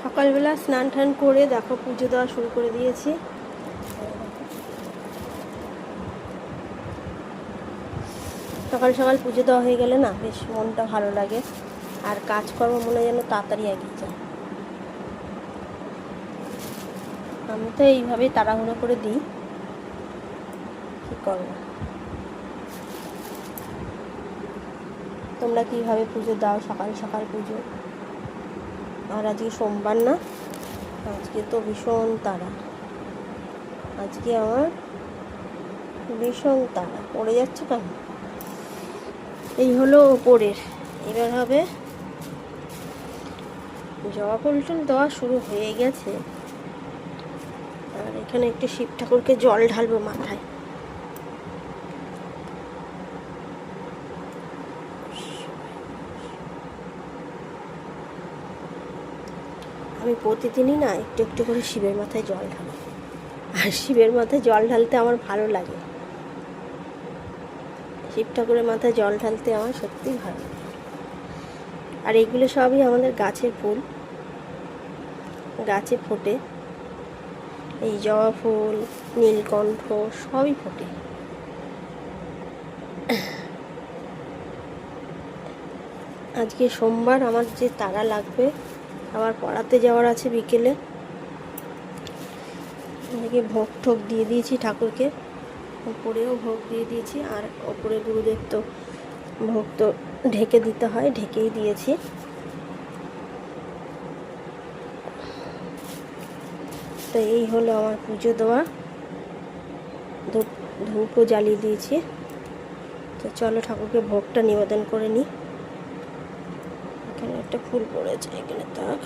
সকালবেলা স্নান টান করে দেখো পুজো দেওয়া শুরু করে দিয়েছি। সকাল সকাল পুজো দেওয়া হয়ে গেলে না বেশ মনটা ভালো লাগে, আর কাজকর্ম মনে যেন তাড়াতাড়ি এগিয়ে যায়। আমি তো এইভাবেই তাড়াহুড়ো করে দিই, কী করবো। তোমরা কীভাবে পুজো দাও? সকাল সকাল পুজো। আর আজকে সোমবার না, আজকে তো ভীষণ তাড়া, আজকে আমার ভীষণ তাড়া পড়ে যাচ্ছে কেন। এই হলো ওপরের, এবার হবে জবা ফুল টুল দেওয়া শুরু হয়ে গেছে। আর এখানে একটু শিব ঠাকুরকে জল ঢালবো মাথায়। আমি প্রতিদিনই না একটু একটু করে শিবের মাথায় জল ঢালি, আর শিবের মাথায় জল ঢালতে আমার ভালো লাগে। শিব ঠাকুরের মাথায় জল ঢালতে আমার সত্যিই ভালো লাগে। আর এগুলো সবই আমাদের গাছের ফুল, গাছে ফোটে। এই জবা ফুল, নীলকণ্ঠ সবই ফোটে। আজকে সোমবার, আমার যে তাড়া লাগবে, আবার পড়াতে যাওয়ার আছে বিকেলে। এদিকে ভোগ ঠোক দিয়ে দিয়েছি ঠাকুরকে, ওপরেও ভোগ দিয়ে দিয়েছি। আর ওপরে গুরুদেব তো ভোগ তো ঢেকে দিতে হয়, ঢেকেই দিয়েছি। তো এই হলো আমার পুজো দেওয়া, ধূপও জ্বালিয়ে দিয়েছি। তো চলো ঠাকুরকে ভোগটা নিবেদন করে নিই। এখানে একটা ফুল পড়েছে, এখানে থাক।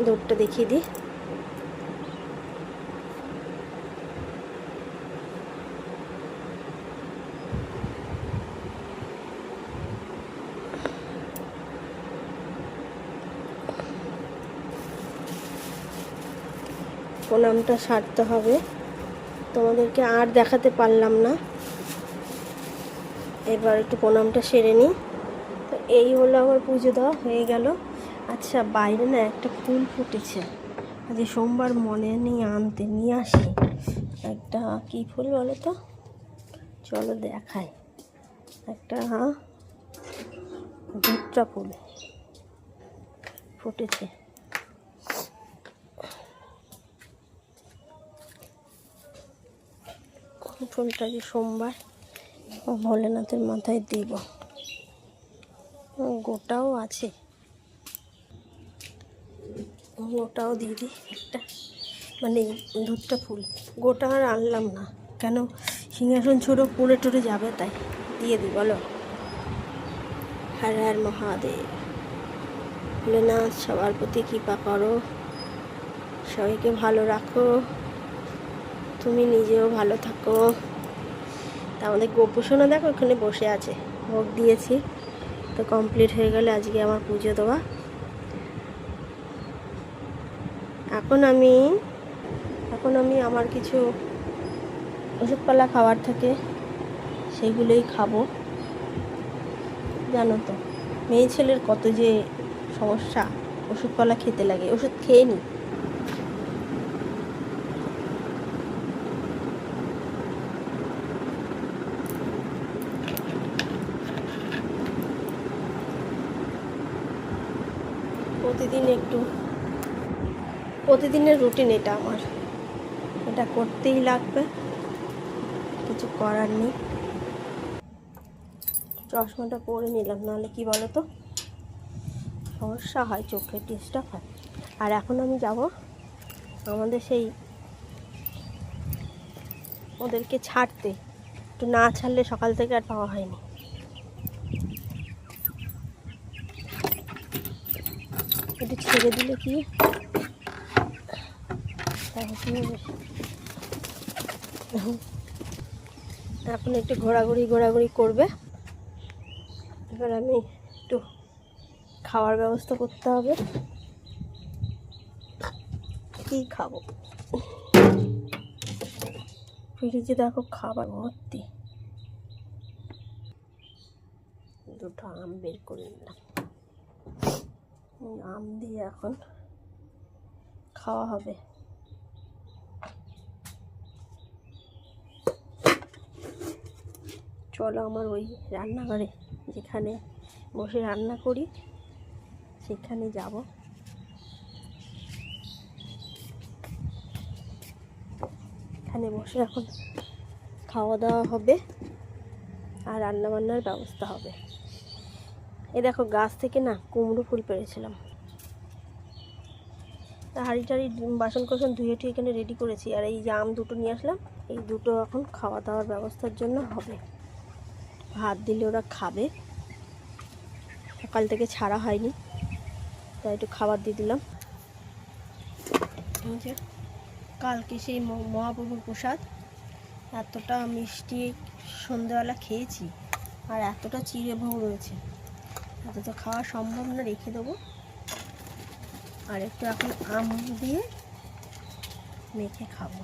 দুধটা দেখিয়ে দিই। প্রণামটা সারতে হবে, তোমাদেরকে আর দেখাতে পারলাম না। এবার একটু প্রণামটা সেরে নিই। তো এই হলো আমার পুজো দেওয়া হয়ে গেল। আচ্ছা, বাইরে না একটা ফুল ফুটেছে, আজ সোমবার মনে নেই আনতে, নিয়ে আসি। একটা কী ফুল বলো তো, চলো দেখাই। একটা ধুত্রা ফুল ফুটেছে। ফুলটা যে সোমবার ভোলেনাথের মাথায় দিব। গোটাও আছে, গোটাও দিয়ে দিই একটা, মানে ধুত্রা ফুল। গোটা আর আনলাম না, কেন সিংহাসন ছোটো পড়ে টরে যাবে, তাই দিয়ে দিই। বলো হর হর মহাদেব। ভোলেনাথ সবার প্রতি কৃপা করো, সবাইকে ভালো রাখো, তুমি নিজেও ভালো থাকো। তা আমাদের গোপুসোনা দেখো ওখানে বসে আছে, ভোগ দিয়েছি। তো কমপ্লিট হয়ে গেলে আজকে আমার পুজো দেওয়া। এখন আমি আমার কিছু ওষুধপালা খাবার থাকে, সেগুলোই খাবো। জানো তো মেয়ে ছেলের কত যে সমস্যা, ওষুধপালা খেতে লাগে, ওষুধ খেয়ে নি। প্রতিদিনের রুটিন এটা আমার, এটা করতেই লাগবে, কিছু করার নেই। চশমাটা পরে নিলাম, নাহলে কি বলো তো সমস্যা হয়, চোখের ডিস্টার্ব হয়। আর এখন আমি যাব আমাদের সেই ওদেরকে ছাড়তে, একটু না ছাড়লে সকাল থেকে আর পাওয়া হয়নি। একটু ছেড়ে দিলে কি এখন একটু ঘোরাঘুরি করবে। এবার আমি একটু খাওয়ার ব্যবস্থা করতে হবে। কী খাবো, ফ্রিজে দেখো খাবার ভর্তি। দুটো আম বের করে নিলাম, আম দিয়ে এখন খাওয়া হবে। চলো আমার ওই রান্নাঘরে যেখানে বসে রান্না করি সেখানে যাব। এখানে বসে এখন খাওয়া দাওয়া হবে আর রান্নাবান্নার ব্যবস্থা হবে। এ দেখো গাছ থেকে না কুমড়ো ফুল পেড়েছিলাম, হাঁড়ি টাড়ি বাসন কোসন ধুয়ে টুয়ে এখানে রেডি করেছি। আর এই যে আম দুটো নিয়ে আসলাম, এই দুটো এখন খাওয়া দাওয়ার ব্যবস্থার জন্য হবে। ভাত দিলে ওরা খাবে, সকাল থেকে ছাড়া হয়নি তাই একটু খাবার দিয়ে দিলাম। কালকে সেই মহাপ্রভুর প্রসাদ এতটা মিষ্টি সন্ধ্যাবেলা খেয়েছি, আর এতটা চিড়ে ভোগ রয়েছে, এত তো খাওয়া সম্ভব না, রেখে দেবো। আর একটু এখন আম দিয়ে মেখে খাবো।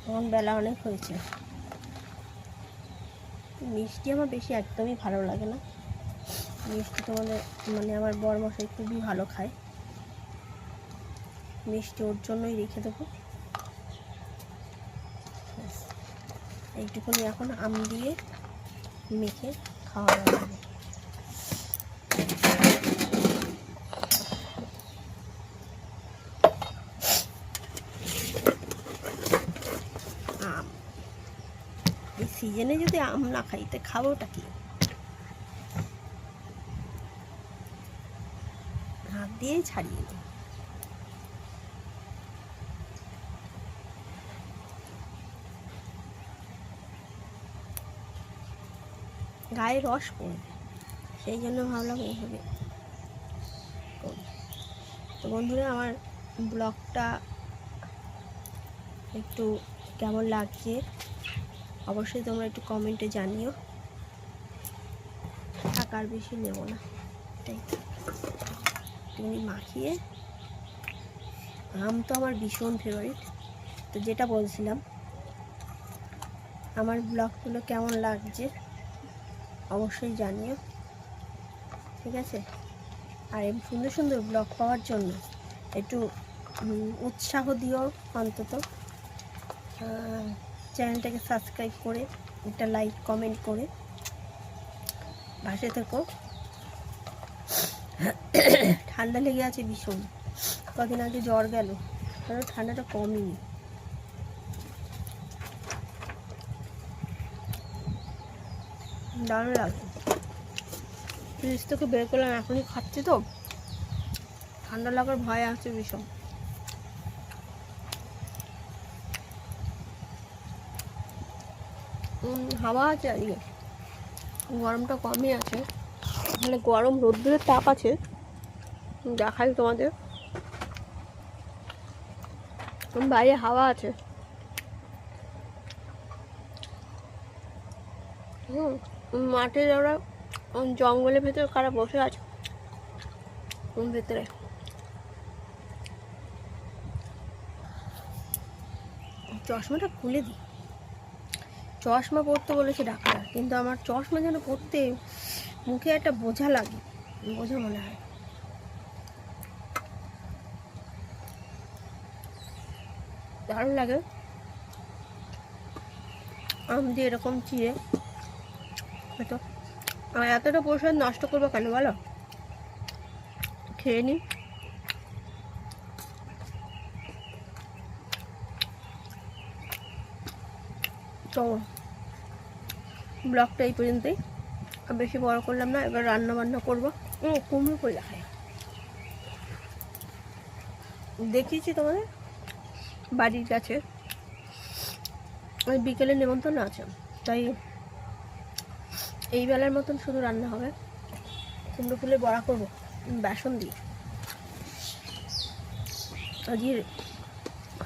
এখন বেলা অনেক হয়েছে। মিষ্টি আমার বেশি একদমই ভালো লাগে না, মিষ্টি তোমাদের মানে আমার বরমশাই খুবই ভালো খায়, মিষ্টি ওর জন্যই রেখে দেবো। এইটুকুনি এখন আম দিয়ে মেখে খাওয়া দাওয়া হবে। আম এই সিজনে যদি আম না খাইতে খাবোটা কি? হাত দিয়েই ছাড়িয়ে দিই। গায়ে রস পড়বে, সেই জন্য ভাবলাম এইভাবে করি। তো বন্ধুরা, আমার ব্লগটা একটু কেমন লাগছে অবশ্যই তোমরা একটু কমেন্টে জানিও। টাকার বেশি নেব না, তাই তুমি মাখিয়ে। আম তো আমার ভীষণ ফেভারিট। তো যেটা বলছিলাম, আমার ব্লগগুলো কেমন লাগছে অবশ্যই জানিও, ঠিক আছে? আর এই সুন্দর সুন্দর ব্লগ পাওয়ার জন্য একটু উৎসাহ দিও, অন্তত চ্যানেলটাকে সাবস্ক্রাইব করে একটা লাইক কমেন্ট করে পাশে থেকো। ঠান্ডা লেগে আছে ভীষণ, কদিন আগে জ্বর গেল, কারণ ঠান্ডাটা কমই। দারুণ লাগছে। ফ্রিজ থেকে বের করলাম, এখনই খাচ্ছি তো ঠান্ডা লাগার ভয় আছে ভীষণ। হাওয়া আছে, আজকে গরমটা কমই আছে, মানে গরম রোদ্দুরের তাপ আছে। দেখাই তোমাদের, বাইরে হাওয়া আছে। মাঠে ওরা জঙ্গলের ভেতরে কারা বসে আছে ভেতরে। চশমাটা খুলে দিই, চশমা পরতে বলেছে ডাক্তার, কিন্তু আমার চশমা যেন পরতে মুখে একটা বোঝা লাগে, বোঝা মনে হয়। দারুণ লাগে আম দিয়ে এরকম চিড়ে। হয়তো আমার এতটা প্রসাদ নষ্ট করবো কেন বলো, খেয়ে নিই। তো ব্লগটা এই পর্যন্তই, বেশি বড় করলাম না। এবার রান্না বান্না করবো। কুমড়ো ফুল দেখায় দেখিয়েছি তোমাদের বাড়ির কাছে, ওই বিকেলে নেমন্তন্ন আছে, তাই এই বেলার মতন শুধু রান্না হবে। কুমড়ো ফুলের বড়া করবো বেসন দিয়ে, আজকে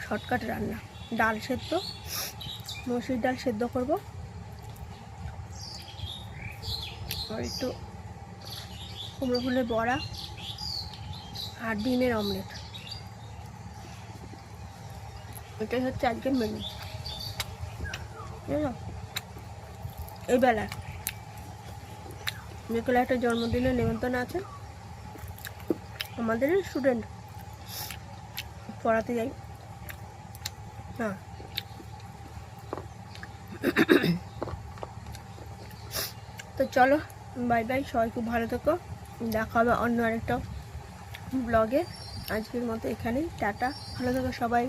শর্টকাট রান্না। ডাল সেদ্ধ, মসুর ডাল সেদ্ধ করবো, আর একটু কুমড়ো ফুলের বড়া, আর ডিমের অমলেট। এটাই হচ্ছে আজকের মেনু। এই বেলায় বিকেলে একটা জন্মদিনের নেমন্তন্ন আছে, আমাদের স্টুডেন্ট পড়াতে যাই। হ্যাঁ, তো চলো, বাই বাই, সবাই খুব ভালো থেকো, দেখা হবে অন্য আরেকটা ব্লগে। আজকের মতো এখানেই টাটা, ভালো থেকো সবাই।